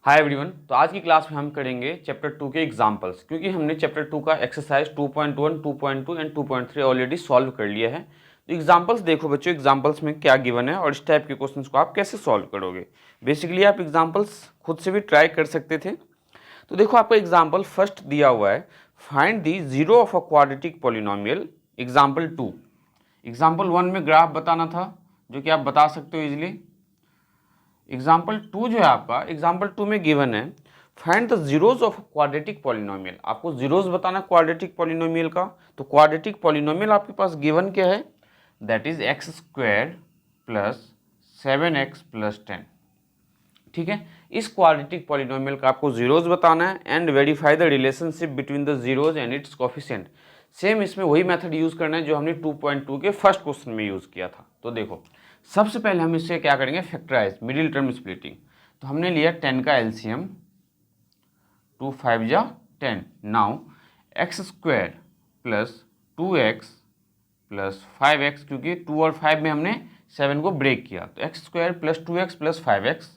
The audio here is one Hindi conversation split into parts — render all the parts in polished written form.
Hi everyone. तो आज की क्लास में हम करेंगे चैप्टर 2 के एग्जांपल्स, क्योंकि हमने चैप्टर 2 का एक्सरसाइज 2.1, 2.2 एंड 2.3 ऑलरेडी सॉल्व कर लिया है। तो एग्जांपल्स देखो बच्चों, एग्जांपल्स में क्या गिवन है और इस टाइप के क्वेश्चंस को आप कैसे सॉल्व करोगे। बेसिकली आप एग्जांपल्स खुद से भी ट्राई कर सकते थे। तो देखो आपका एग्जाम्पल फर्स्ट दिया हुआ है, find the zero of a quadratic polynomial. Example 2, example 1 में ग्राफ बताना था जो कि आप बता सकते हो इजिली। एग्जाम्पल 2 जो है आपका, एग्जाम्पल 2 में गिवन है find the zeros of quadratic polynomial. आपको जीरोज बताना क्वाड्रेटिक पॉलिनोमियल का। तो क्वाड्रेटिक पॉलिनोमियल आपके पास गिवन क्या है, that is x square plus 7x plus 10। ठीक है, इस क्वाड्रेटिक पॉलिनोमियल का आपको जीरोज बताना है and verify the relationship between the zeros and its coefficient. Same इसमें वही मेथड यूज करना है जो हमने 2.2 के फर्स्ट क्वेश्चन में यूज किया था। तो देखो सबसे पहले हम इससे क्या करेंगे, फैक्टराइज, मिडिल टर्म स्प्लिटिंग। तो हमने लिया 10 का एलसीएम, 2 5 जा 10। Now x square plus 2x plus 5x, क्योंकि 2 और 5 में हमने 7 को ब्रेक किया, तो x square plus 2x plus 5x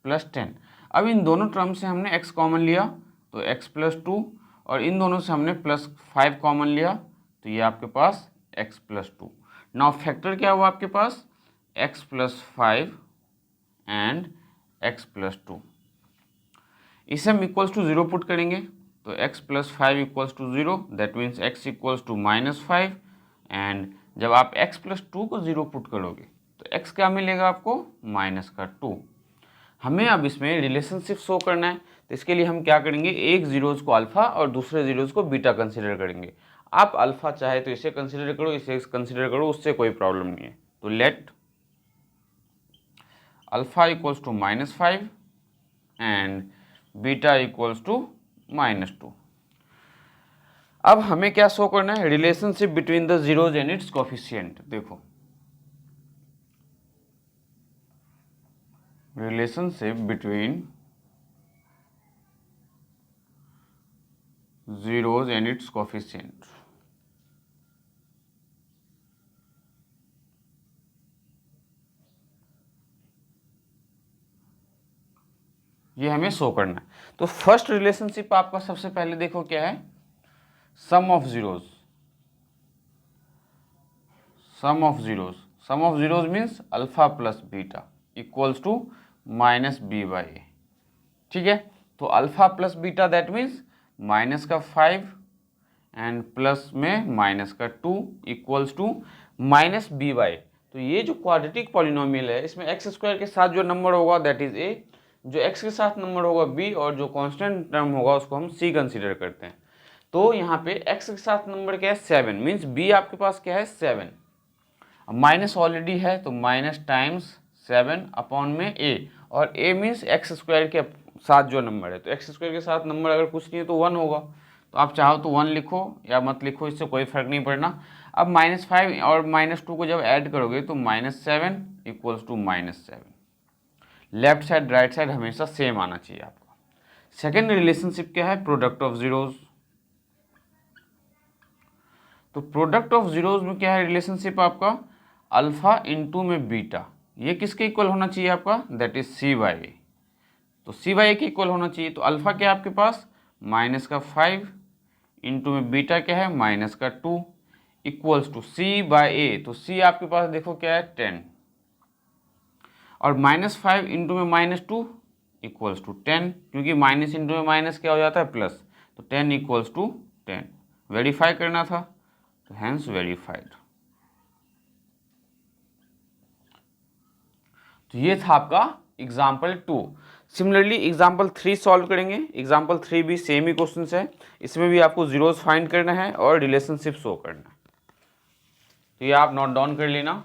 plus 10। अब इन दोनों टर्म से हमने x कॉमन लिया तो x प्लस 2, और इन दोनों से हमने प्लस 5 कॉमन लिया तो ये आपके पास x प्लस 2। नाउ फैक्टर क्या हुआ आपके पास, x plus 5 and x plus 2। इसे हम इक्वल्स टू 0 पुट करेंगे तो x plus 5 equals to 0, that means x equals to -5। And जब आप x प्लस 2 को 0 पुट करोगे तो x क्या मिलेगा आपको, -2। हमें अब इसमें रिलेशनशिप शो करना है, तो इसके लिए हम क्या करेंगे, एक जीरोज को अल्फा और दूसरे जीरोज को बीटा कंसिडर करेंगे। आप अल्फा चाहे तो इसे कंसिडर करो, इसे कंसिडर करो, उससे कोई प्रॉब्लम नहीं है। तो let alpha equals to -5 and beta equals to -2। अब हमें क्या शो करना है, relationship between the zeros and its coefficient. देखो relationship between zeros and its coefficient। ये हमें शो करना है। तो फर्स्ट रिलेशनशिप आपका सबसे पहले देखो क्या है, sum of zeros. Sum of zeros, sum of zeros means alpha plus beta equals to -b/a। ठीक है, तो alpha plus beta that means minus का 5 एंड प्लस में -2 इक्वल्स टू -b/a। तो ये जो क्वाड्रेटिक पॉलिनोमियल है, इसमें एक्स स्क्वायर के साथ जो नंबर होगा दैट इज a, जो x के साथ नंबर होगा b, और जो कांस्टेंट टर्म होगा उसको हम c कंसीडर करते हैं। तो यहाँ पे x के साथ नंबर क्या है, 7, मीन्स b आपके पास क्या है, 7। अब माइनस ऑलरेडी है तो माइनस टाइम्स 7 अपॉन में a, और a मीन्स एक्स स्क्वायर के साथ जो नंबर है, तो एक्स स्क्वायर के साथ नंबर अगर कुछ नहीं है तो 1 होगा। तो आप चाहो तो 1 लिखो या मत लिखो, इससे कोई फर्क नहीं पड़ना। अब -5 और -2 को जब ऐड करोगे तो -7 equals to -7। Left side right side हमेशा सेम आना चाहिए आपका। सेकेंड रिलेशनशिप क्या है, प्रोडक्ट ऑफ जीरोज। तो प्रोडक्ट ऑफ जीरोज में क्या है रिलेशनशिप आपका, अल्फा इंटू में बीटा, ये किसके इक्वल होना चाहिए आपका, दैट इज c/a। तो c/a के इक्वल होना चाहिए। तो अल्फा क्या है आपके पास, -5 इंटू में बीटा क्या है, -2 इक्वल्स टू c/a। तो c आपके पास देखो क्या है, 10, और -5 इंटू में -2 इक्वल्स टू 10, क्योंकि माइनस इंटू में माइनस क्या हो जाता है, प्लस। तो 10 इक्वल्स टू 10। वेरीफाई करना था तो हैंस वेरीफाइड। तो ये था आपका एग्जाम्पल 2। सिमिलरली एग्जाम्पल 3 सॉल्व करेंगे। एग्जाम्पल 3 भी सेम ही क्वेश्चन है, इसमें भी आपको जीरोज फाइंड करना है और रिलेशनशिप शो करना है। तो ये आप नोट डाउन कर लेना।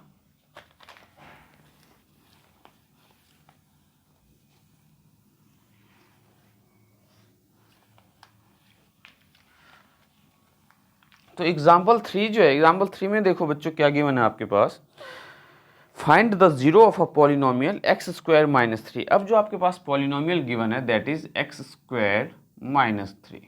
तो एग्जाम्पल 3 जो है, एग्जाम्पल 3 में देखो बच्चों क्या गिवन है आपके पास, find the zero of a polynomial x square -3। अब जो आपके पास पॉलिनोमियल गिवन है दैट इज एक्स स्क्वायर -3।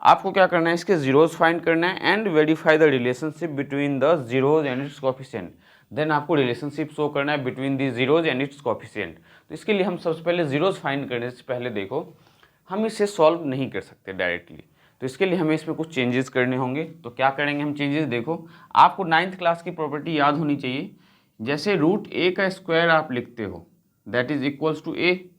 आपको क्या करना है, इसके जीरोज फाइंड करना है and verify the relationship between the zeros and its coefficient. Then आपको रिलेशनशिप शो करना है between the zeros and its coefficient. तो इसके लिए हम सबसे पहले जीरोज फाइंड करने से पहले देखो हम इसे सॉल्व नहीं कर सकते डायरेक्टली, तो इसके लिए हमें इसमें कुछ चेंजेस करने होंगे। तो क्या करेंगे हम चेंजेस, देखो आपको 9th क्लास की प्रॉपर्टी याद होनी चाहिए। जैसे रूट ए का स्क्वायर आप लिखते हो that is equals to A,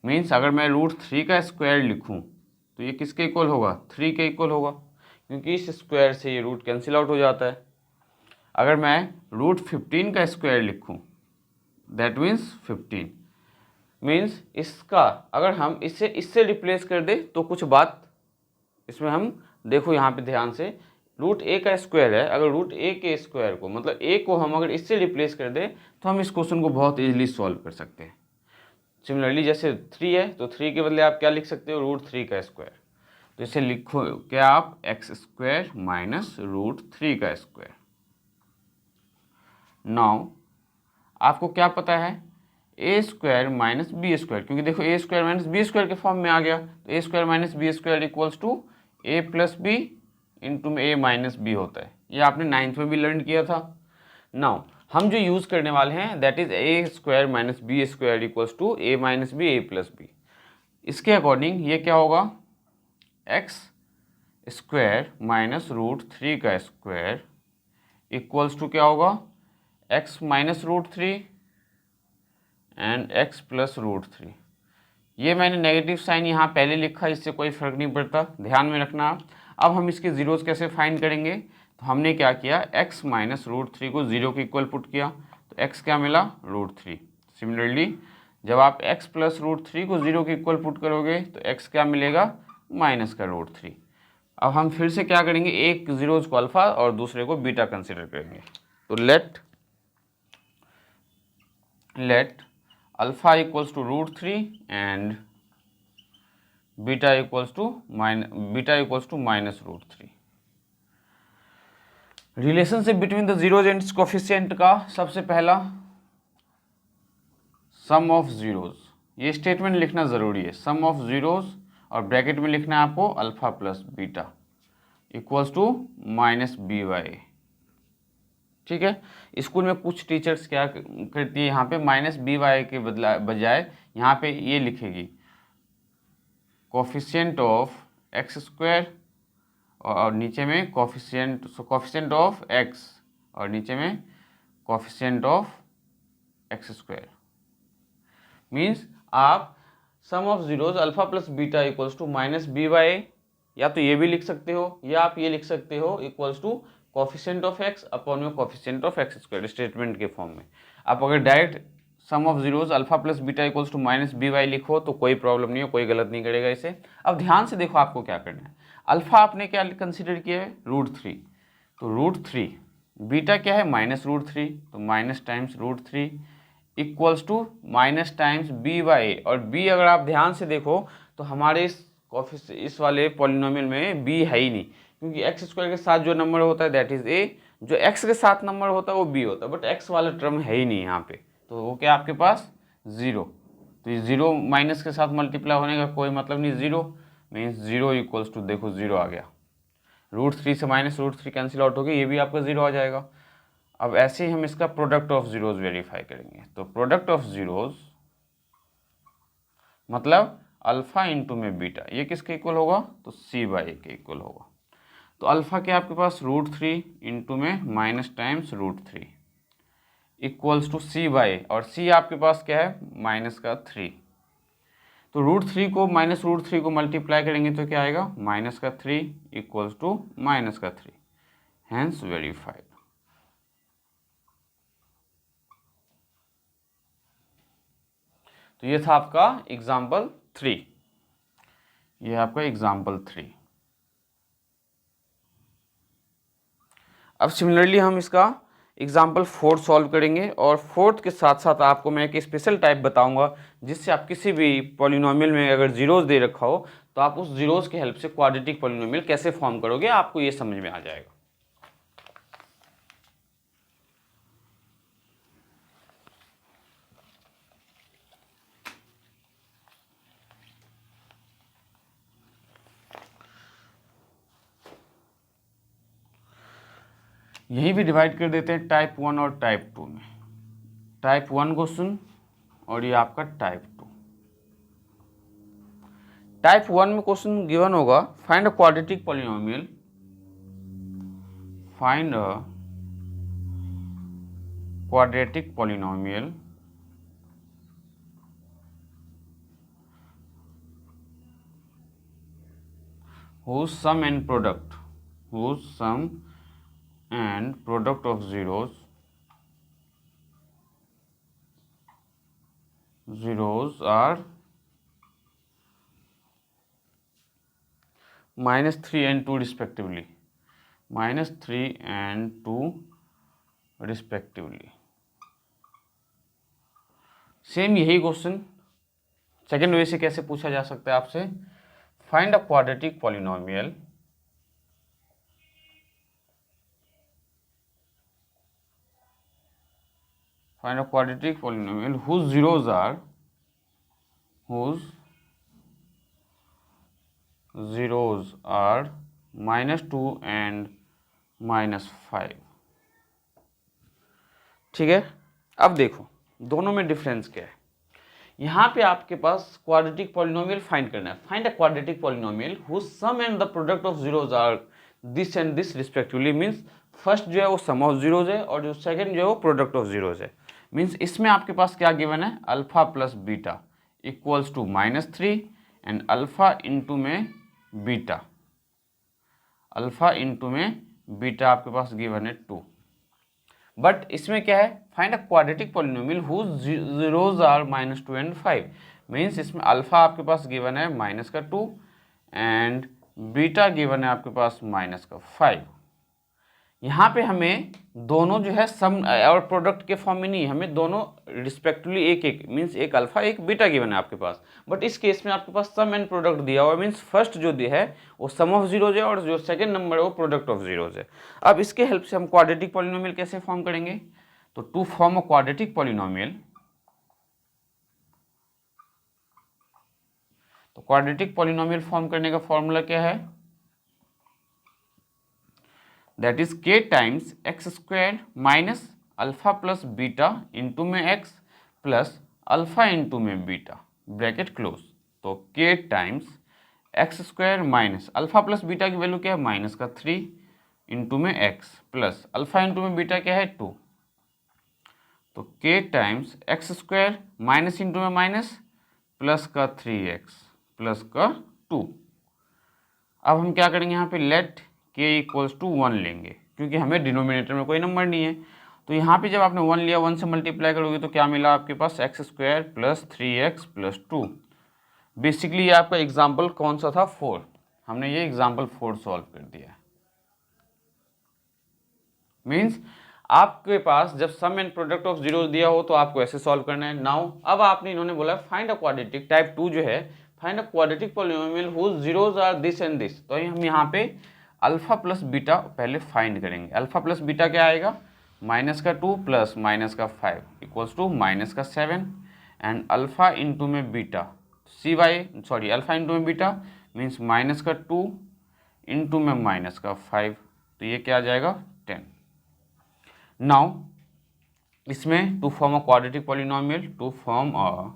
means अगर मैं रूट 3 का स्क्वायर लिखूं तो ये किसके इक्वल होगा, 3 के इक्वल होगा, क्योंकि इस स्क्वायर से ये रूट कैंसिल आउट हो जाता है। अगर मैं रूट 15 का स्क्वायर लिखूं दैट मीन्स 15, मीन्स इसका अगर हम इससे रिप्लेस कर दे तो कुछ बात इसमें हम देखो यहाँ पे ध्यान से, रूट ए का स्क्वायर है, अगर रूट ए के स्क्वायर को मतलब ए को हम अगर इससे रिप्लेस कर दे तो हम इस क्वेश्चन को बहुत इजीली सॉल्व कर सकते हैं। सिमिलरली जैसे 3 है तो 3 के बदले आप क्या लिख सकते हो, रूट 3 का स्क्वायर, तो इसे लिखो क्या आप एक्स स्क्वायर माइनस रूट 3 का स्क्वायर। नाउ आपको क्या पता है, a square minus B square, क्योंकि देखो a square minus B square के फॉर्म में आ गया, तो a square minus B square equals to a plus b into a minus b होता है। ये आपने 9th में भी लर्न किया था। नाउ हम जो यूज़ करने वाले हैं that is A square minus B square equals to A minus B A plus B. इसके अकॉर्डिंग ये क्या होगा, एक्स स्क्वायर माइनस रूट 3 का स्क्वायर इक्वल्स टू क्या होगा, x minus root 3 and x plus root 3। ये मैंने नेगेटिव साइन यहाँ पहले लिखा, इससे कोई फ़र्क नहीं पड़ता, ध्यान में रखना। अब हम इसके ज़ीरोज़ कैसे फाइंड करेंगे, तो हमने क्या किया, x माइनस रूट 3 को 0 के इक्वल पुट किया, तो x क्या मिला, रूट 3। सिमिलरली जब आप x प्लस रूट 3 को 0 के इक्वल पुट करोगे तो x क्या मिलेगा, माइनस का रूट 3। अब हम फिर से क्या करेंगे, एक ज़ीरोज़ को अल्फ़ा और दूसरे को बीटा कंसिडर करेंगे। तो let alpha equals to root 3 and beta equals to minus root 3। Relationship between the zeros and coefficient का सबसे पहला सम ऑफ जीरोज, ये स्टेटमेंट लिखना ज़रूरी है, सम ऑफ जीरोज, और ब्रैकेट में लिखना है आपको alpha plus beta equals to minus B by. ठीक है, स्कूल में कुछ टीचर्स क्या करती है, यहाँ पे माइनस बी वाई के बजाय यहाँ पे ये लिखेगी कोफिशिएंट ऑफ एक्स स्क्वायर और नीचे में कोफिशिएंट ऑफ एक्स और नीचे में coefficient of x square. Means आप sum of zeros alpha plus beta equals to minus b y, या तो ये भी लिख सकते हो या आप ये लिख सकते हो equals to coefficient of x upon में coefficient of x square statement के फॉर्म में। आप अगर direct sum of zeros alpha plus beta equals to minus b y लिखो तो कोई प्रॉब्लम नहीं है, कोई गलत नहीं करेगा इसे। अब ध्यान से देखो आपको क्या करना है, अल्फा आपने क्या कंसिडर किया है, रूट 3, तो रूट 3, बीटा क्या है माइनस रूट 3, तो minus times root 3 equals to minus times B by, और बी अगर आप ध्यान से देखो तो हमारे इस वाले पॉलिनोमियल में बी है ही नहीं, क्योंकि एक्स स्क्वायर के साथ जो नंबर होता है दैट इज ए, जो एक्स के साथ नंबर होता है वो बी होता है, बट एक्स वाला टर्म है ही नहीं यहाँ पे, तो वो क्या आपके पास 0, तो ये 0 माइनस के साथ मल्टीप्लाई होने का कोई मतलब नहीं, 0 मीन्स 0 इक्वल्स टू देखो 0 आ गया, रूट 3 से माइनस रूट 3 कैंसिल आउट हो गई, ये भी आपका 0 आ जाएगा। अब ऐसे ही हम इसका प्रोडक्ट ऑफ जीरोज वेरीफाई करेंगे, तो प्रोडक्ट ऑफ जीरोज मतलब अल्फा इंटू में बीटा, ये किसके इक्वल होगा, तो सी बाई के इक्वल होगा। तो अल्फा क्या आपके पास रूट 3 इंटू में minus times root 3 equals to C by, और सी आपके पास क्या है माइनस का 3, तो रूट 3 को माइनस रूट 3 को मल्टीप्लाई करेंगे तो क्या आएगा माइनस का 3 इक्वल्स टू माइनस का 3, हैंस वेरीफाइड। तो ये था आपका एग्जाम्पल 3, ये आपका एग्जाम्पल 3। अब सिमिलरली हम इसका एग्जाम्पल 4 सॉल्व करेंगे, और 4th के साथ साथ आपको मैं एक स्पेशल टाइप बताऊंगा जिससे आप किसी भी पॉलिनोमियल में अगर जीरोज दे रखा हो तो आप उस जीरोज की हेल्प से क्वाड्रेटिक पॉलिनोमियल कैसे फॉर्म करोगे, आपको ये समझ में आ जाएगा। यहीं भी डिवाइड कर देते हैं टाइप 1 और टाइप 2 में। टाइप 1 क्वेश्चन और ये आपका टाइप 2। टाइप 1 में क्वेश्चन गिवन होगा find a quadratic polynomial, find a quadratic polynomial whose sum and product of zeros are -3 and 2 respectively, -3 and 2 respectively। Same यही क्वेश्चन सेकेंड वे से कैसे पूछा जा सकता है आपसे, find a quadratic polynomial whose zeros are -2 and -5। ठीक है, अब देखो दोनों में डिफरेंस क्या है। यहाँ पे आपके पास क्वाड्रेटिक पॉलिनोमियल फाइंड करना है, find a quadratic polynomial whose sum and the product of zeros are this and this respectively, means first जो है वो सम ऑफ जीरोज है और जो सेकंड जो है वो प्रोडक्ट ऑफ जीरोज है। मीन्स इसमें आपके पास क्या गिवन है, alpha plus beta equals to -3 and alpha into में बीटा, अल्फा इंटू में बीटा आपके पास गिवन है 2। बट इसमें क्या है, find a quadratic polynomial whose zeros are -2 and 5, means इसमें अल्फा आपके पास गिवन है -2 एंड बीटा गिवन है आपके पास -5। यहाँ पे हमें दोनों जो है सम और प्रोडक्ट के फॉर्म में नहीं, हमें दोनों रिस्पेक्टिवली एक एक मीन्स एक अल्फा एक बीटा गिवन है आपके पास। बट इस केस में आपके पास सम एंड प्रोडक्ट दिया हुआ, मीन्स फर्स्ट जो दिया है वो सम ऑफ जीरोज है और जो सेकंड नंबर है वो प्रोडक्ट ऑफ जीरोज है। अब इसके हेल्प से हम क्वाड्रेटिक पॉलिनोमियल कैसे फॉर्म करेंगे, तो to form a quadratic polynomial, तो क्वाड्रेटिक पॉलिनोमियल फॉर्म करने का फॉर्मूला क्या है, that is k times x squared minus alpha plus beta into में x प्लस अल्फा इंटू में बीटा ब्रैकेट क्लोज। तो k times x square minus alpha plus beta की वैल्यू क्या है -3 इंटू में x प्लस अल्फा इंटू में बीटा क्या है 2। तो k times x square minus into में माइनस प्लस का 3x प्लस का 2। अब हम क्या करेंगे, यहाँ पे लेट k इक्वल्स टू 1 लेंगे क्योंकि हमें डिनोमिनेटर में कोई नंबर नहीं है। तो यहाँ पे जब आपने 1 लिया, 1 से मल्टीप्लाई करोगे तो क्या मिला आपके पास x square plus 3x plus 2। Basically ये आपका एग्जाम्पल कौन सा था, 4। हमने ये एग्जाम्पल 4 सॉल्व कर दिया। मीन्स आपके पास जब सम एंड प्रोडक्ट ऑफ जीरो दिया हो तो आपको ऐसे सॉल्व करना है। नाउ अब आपने इन्होंने बोला फाइंड अ क्वाड्रेटिक, टाइप 2 जो है find a quadratic polynomial whose zeros are this and this. तो हम यहाँ पे अल्फा प्लस बीटा पहले फाइंड करेंगे। अल्फा प्लस बीटा क्या आएगा, -2 plus -5 equals to -7 and alpha into में बीटा अल्फा इंटू में बीटा मीन्स -2 इंटू में -5, तो ये क्या आ जाएगा 10। नाउ इसमें to form a quadratic polynomial, to form a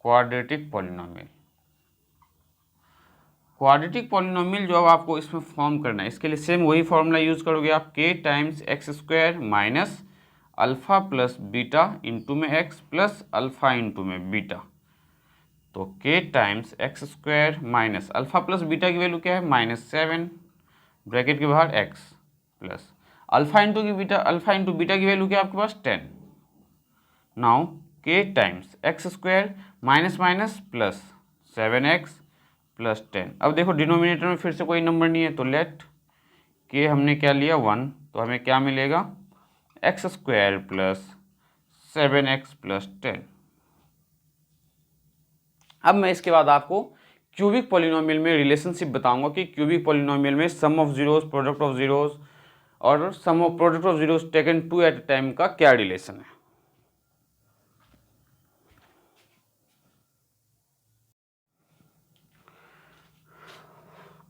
quadratic polynomial, quadratic polynomial जो अब आपको इसमें फॉर्म करना है, इसके लिए सेम वही फॉर्मूला यूज करोगे आप, k times x square minus alpha plus beta into में x प्लस अल्फा इंटू में बीटा। तो k times x square minus alpha plus beta की वैल्यू क्या है -7 ब्रैकेट के बाहर x plus alpha into beta की वैल्यू क्या है आपके पास 10। Now k times x square minus minus plus 7x plus 10। अब देखो डिनोमिनेटर में फिर से कोई नंबर नहीं है तो लेट के हमने क्या लिया 1, तो हमें क्या मिलेगा x square plus 7x plus 10। अब मैं इसके बाद आपको क्यूबिक पॉलिनोमियल में रिलेशनशिप बताऊंगा कि क्यूबिक पॉलिनोमियल में sum of zeros, product of zeros और sum of product of zeros taken 2 at a time का क्या रिलेशन है।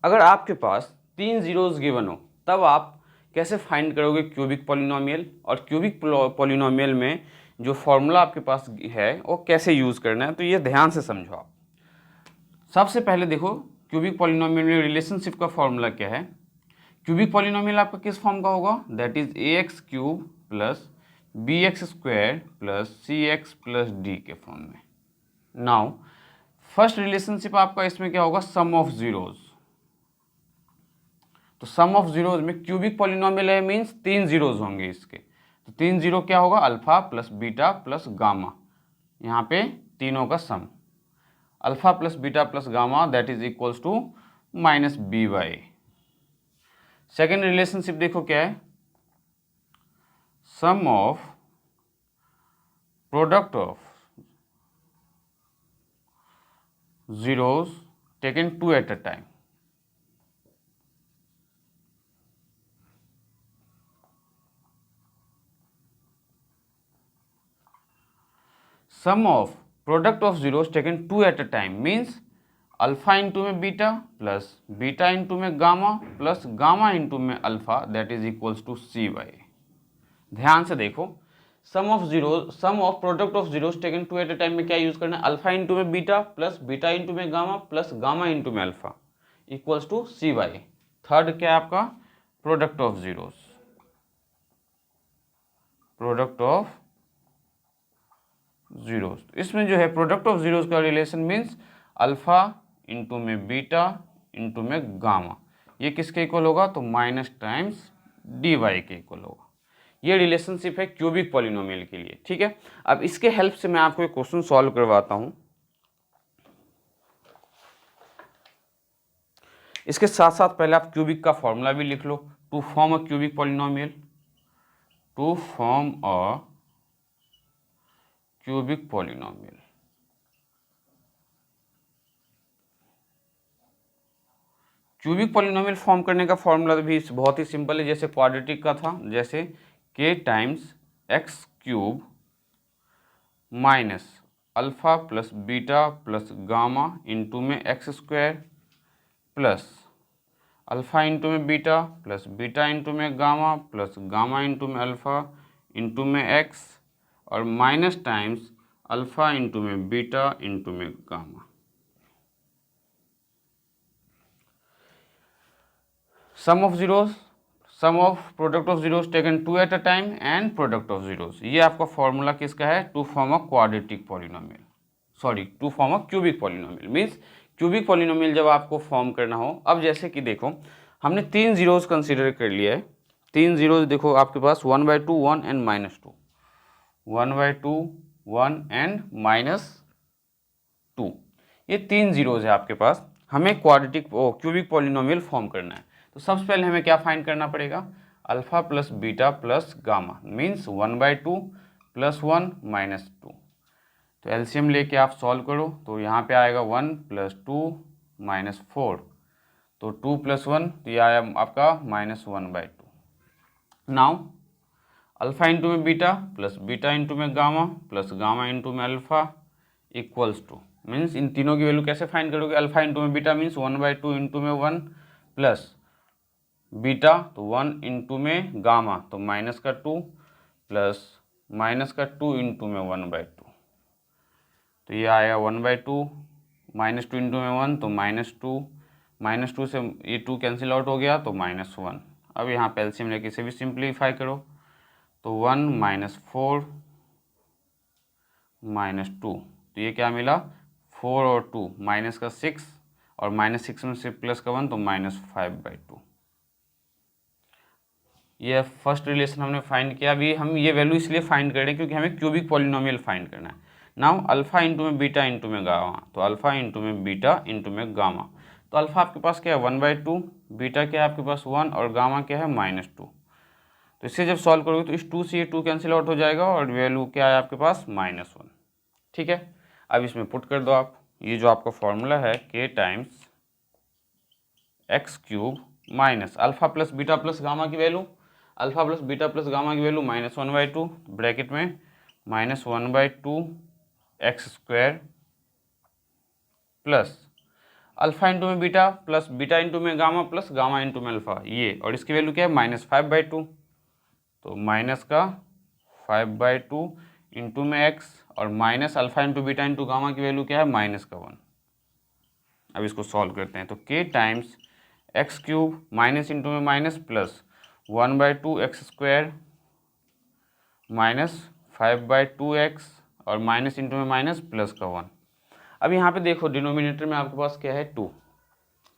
अगर आपके पास 3 जीरोस गिवन हो, तब आप कैसे फाइंड करोगे क्यूबिक पॉलिनोमियल, और क्यूबिक पॉलिनोमियल में जो फॉर्मूला आपके पास है वो कैसे यूज़ करना है, तो ये ध्यान से समझो आप। सबसे पहले देखो क्यूबिक पॉलिनोमियल में रिलेशनशिप का फॉर्मूला क्या है। क्यूबिक पॉलिनोमियल आपका किस फॉर्म का होगा, that is ax cube plus bx square plus cx plus d के फॉर्म में। नाउ फर्स्ट रिलेशनशिप आपका इसमें क्या होगा, सम ऑफ जीरोज। तो सम ऑफ जीरोज में क्यूबिक पॉलिनोमियल है मीन्स 3 जीरोज होंगे इसके, तो 3 जीरो क्या होगा, alpha plus beta plus gamma, यहाँ पे तीनों का सम, alpha plus beta plus gamma that is equals to minus B by. Second relationship देखो क्या है, sum of product of zeros taken 2 at a time। Sum of product of zeros taken 2 at a time means alpha into में बीटा प्लस बीटा इंटू में गामा प्लस गामा इंटू में alpha that is equals to C by. ध्यान से देखो, sum of product of zeros taken 2 at a time में क्या यूज करना है, अल्फा इंटू में बीटा प्लस बीटा इंटू में गामा प्लस गामा इंटू में alpha equals to C by. Third क्या है आपका, product of zeros, product of zeros. इसमें जो है प्रोडक्ट ऑफ जीरोस का रिलेशन मीन्स अल्फा इंटू में बीटा इंटू में गामा, ये किसके इक्वल होगा, तो माइनस टाइम्स डी वाई के इक्वल होगा। ये रिलेशनशिप है क्यूबिक पॉलिनोमियल के लिए, ठीक है। अब इसके हेल्प से मैं आपको एक क्वेश्चन सॉल्व करवाता हूं। इसके साथ साथ पहले आप क्यूबिक का फॉर्मूला भी लिख लो, to form a cubic polynomial, to form a cubic polynomial. Cubic polynomial form करने का फॉर्मूला भी बहुत ही सिंपल है, जैसे क्वाड्रेटिक का था, जैसे k times x cube minus alpha plus beta plus gamma into में x square plus alpha into में बीटा प्लस बीटा इंटू में गामा प्लस गामा इंटू में अल्फा इंटू में एक्स और माइनस टाइम्स अल्फा इंटू में बीटा इंटू में gamma. Sum of zeros, sum of product of zeros taken 2 at a time and product of zeros, ये आपका फॉर्मूला किसका है, to form a quadratic polynomial, sorry to form a cubic polynomial. Means cubic polynomial जब आपको फॉर्म करना हो, अब जैसे कि देखो हमने 3 जीरोस कंसीडर कर लिया है। 3 जीरोस देखो आपके पास 1/2 1 एंड -2, 1/2 1 एंड -2, ये 3 जीरोस है आपके पास। हमें क्वाड्रेटिक क्यूबिक पॉलिनोमियल फॉर्म करना है, तो सबसे पहले हमें क्या फाइंड करना पड़ेगा, alpha plus beta plus gamma means 1/2 plus 1 -2। तो एलसीएम लेके आप सॉल्व करो, तो यहाँ पे आएगा 1 + 2 - 4, तो 2 + 1 तो ये आया आपका -1/2। नाउ अल्फा इंटू में बीटा प्लस बीटा इंटू में गामा प्लस गामा इंटू में अल्फा इक्वल्स टू, मीन्स इन तीनों की वैल्यू कैसे फाइंड करोगे, अल्फा इंटू में बीटा मीन्स 1/2 इंटू में 1 प्लस बीटा तो 1 इंटू में गामा तो -2 प्लस -2 इंटू में 1/2, तो ये आया 1/2 -2 इंटू में 1 तो -2 से ये 2 कैंसिल आउट हो गया तो -1। अब यहाँ पे एलसीएम लेके इसे भी सिंप्लीफाई करो, तो 1 - 4 -2, तो ये क्या मिला 4 और 2 माइनस का 6 और -6 में से प्लस का 1 तो -5/2। ये फर्स्ट रिलेशन हमने फाइंड किया। अभी हम ये वैल्यू इसलिए फाइंड कर रहे हैं क्योंकि हमें क्यूबिक पॉलिनोमियल फाइंड करना है। नाउ अल्फा इंटू में बीटा इंटू में गामा, तो अल्फा इंटू में बीटा इंटू में गामा, तो अल्फा आपके पास क्या है 1/2, बीटा क्या है आपके पास 1 और गामा क्या है -2। तो इससे जब सॉल्व करोगे तो इस 2 से ये 2 कैंसिल आउट हो जाएगा और वैल्यू क्या है आपके पास -1। ठीक है, अब इसमें पुट कर दो आप, ये जो आपका फॉर्मूला है k times x cube minus alpha plus beta plus gamma की value, alpha plus beta plus gamma की वैल्यू -1/2 ब्रैकेट में -1/2 x square plus alpha into में बीटा प्लस बीटा इंटू में गामा प्लस गामा इंटू में अल्फा, ये, और इसकी वैल्यू क्या है -5/2, तो माइनस का 5/2 इंटू में x और minus alpha into beta into gamma की वैल्यू क्या है -1। अब इसको सॉल्व करते हैं, तो k times x cube minus into में minus plus 1/2 x² minus 5/2x और माइनस इंटू में माइनस प्लस का 1। अब यहाँ पे देखो डिनोमिनेटर में आपके पास क्या है 2।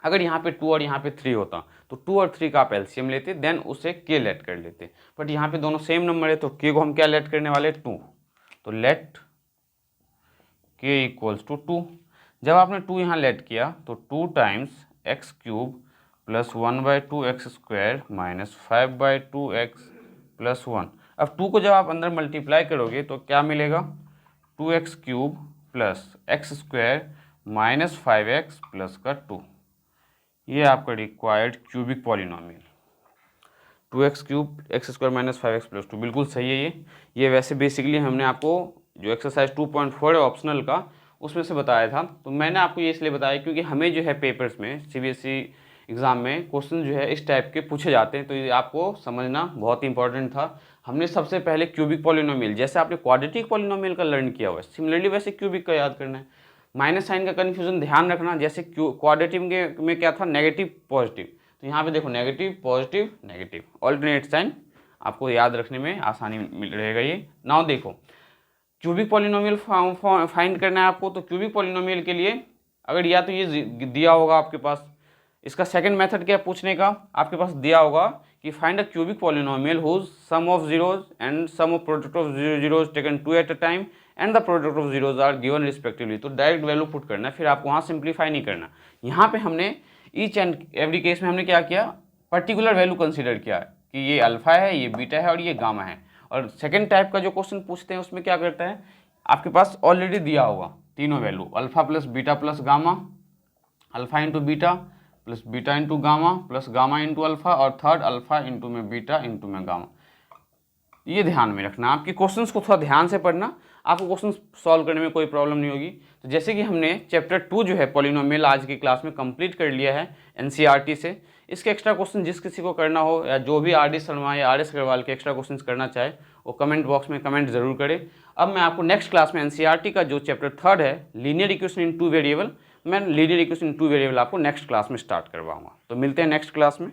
अगर यहाँ पे 2 और यहाँ पे 3 होता तो 2 और 3 का आप एलसीएम लेते, देन उसे k लेट कर लेते, बट यहाँ पे दोनों सेम नंबर है तो k को हम क्या लेट करने वाले 2, तो लेट k इक्वल्स टू 2। जब आपने 2 यहाँ लेट किया तो 2 times x cube plus 1/2 x² minus 5/2x plus 1। अब 2 को जब आप अंदर मल्टीप्लाई करोगे तो क्या मिलेगा 2x cube plus x² minus 5x plus का 2। ये आपका required cubic polynomial 2x cube x² minus 5x plus 2 बिल्कुल सही है। ये वैसे बेसिकली हमने आपको जो एक्सरसाइज 2.4 है ऑप्शनल का उसमें से बताया था, तो मैंने आपको ये इसलिए बताया क्योंकि हमें जो है पेपर्स में सीबीएसई एग्ज़ाम में क्वेश्चन जो है इस टाइप के पूछे जाते हैं, तो ये आपको समझना बहुत इंपॉर्टेंट था। हमने सबसे पहले क्यूबिक पॉलिनोमियल, जैसे आपने क्वाड्रेटिक पॉलिनोमियल का लर्न किया हुआ है, सिमिलरली वैसे क्यूबिक का याद करना है। माइनस साइन का कन्फ्यूजन ध्यान रखना, जैसे क्वाड्रेटिक में क्या था नेगेटिव पॉजिटिव, तो यहाँ पे देखो negative positive negative alternate sign, आपको याद रखने में आसानी मिल रहेगा ये। नाउ देखो क्यूबिक पॉलिनोमियल फाइंड करना है आपको, तो क्यूबिक पॉलिनोमियल के लिए अगर या तो ये दिया होगा आपके पास, इसका सेकंड मेथड क्या पूछने का, आपके पास दिया होगा कि find a cubic polynomial whose sum of zeros and sum of product of zeros taken 2 at a time and the product of zeros are given respectively, तो डायरेक्ट वैल्यू पुट करना है, फिर आपको वहाँ सिंप्लीफाई नहीं करना। यहाँ पे हमने ईच एंड एवरी केस में हमने क्या किया, पर्टिकुलर वैल्यू कंसिडर किया कि ये अल्फा है, ये बीटा है और ये गामा है। और सेकेंड टाइप का जो क्वेश्चन पूछते हैं उसमें क्या करता है, आपके पास ऑलरेडी दिया होगा तीनों value, alpha plus beta plus gamma, alpha into beta plus beta into gamma plus gamma into alpha, और थर्ड अल्फा इंटू में बीटा इंटू में गामा। ये ध्यान में रखना, आपके क्वेश्चंस को थोड़ा ध्यान से पढ़ना, आपको क्वेश्चन सॉल्व करने में कोई प्रॉब्लम नहीं होगी। तो जैसे कि हमने चैप्टर 2 जो है पॉलिनोमियल आज की क्लास में कंप्लीट कर लिया है एनसीईआरटी से। इसके एक्स्ट्रा क्वेश्चन जिस किसी को करना हो, या जो भी आर डी शर्मा या आर एस अग्रवाल के एक्स्ट्रा क्वेश्चन करना चाहे वो कमेंट बॉक्स में कमेंट जरूर करें। अब मैं आपको नेक्स्ट क्लास में एनसीईआरटी का जो चैप्टर 3 है लीनियर इक्वेशन इन 2 वेरिएबल, मैं लीनियर इक्वेशन इन 2 वेरिएबल आपको नेक्स्ट क्लास में स्टार्ट करवाऊंगा। तो मिलते हैं नेक्स्ट क्लास में।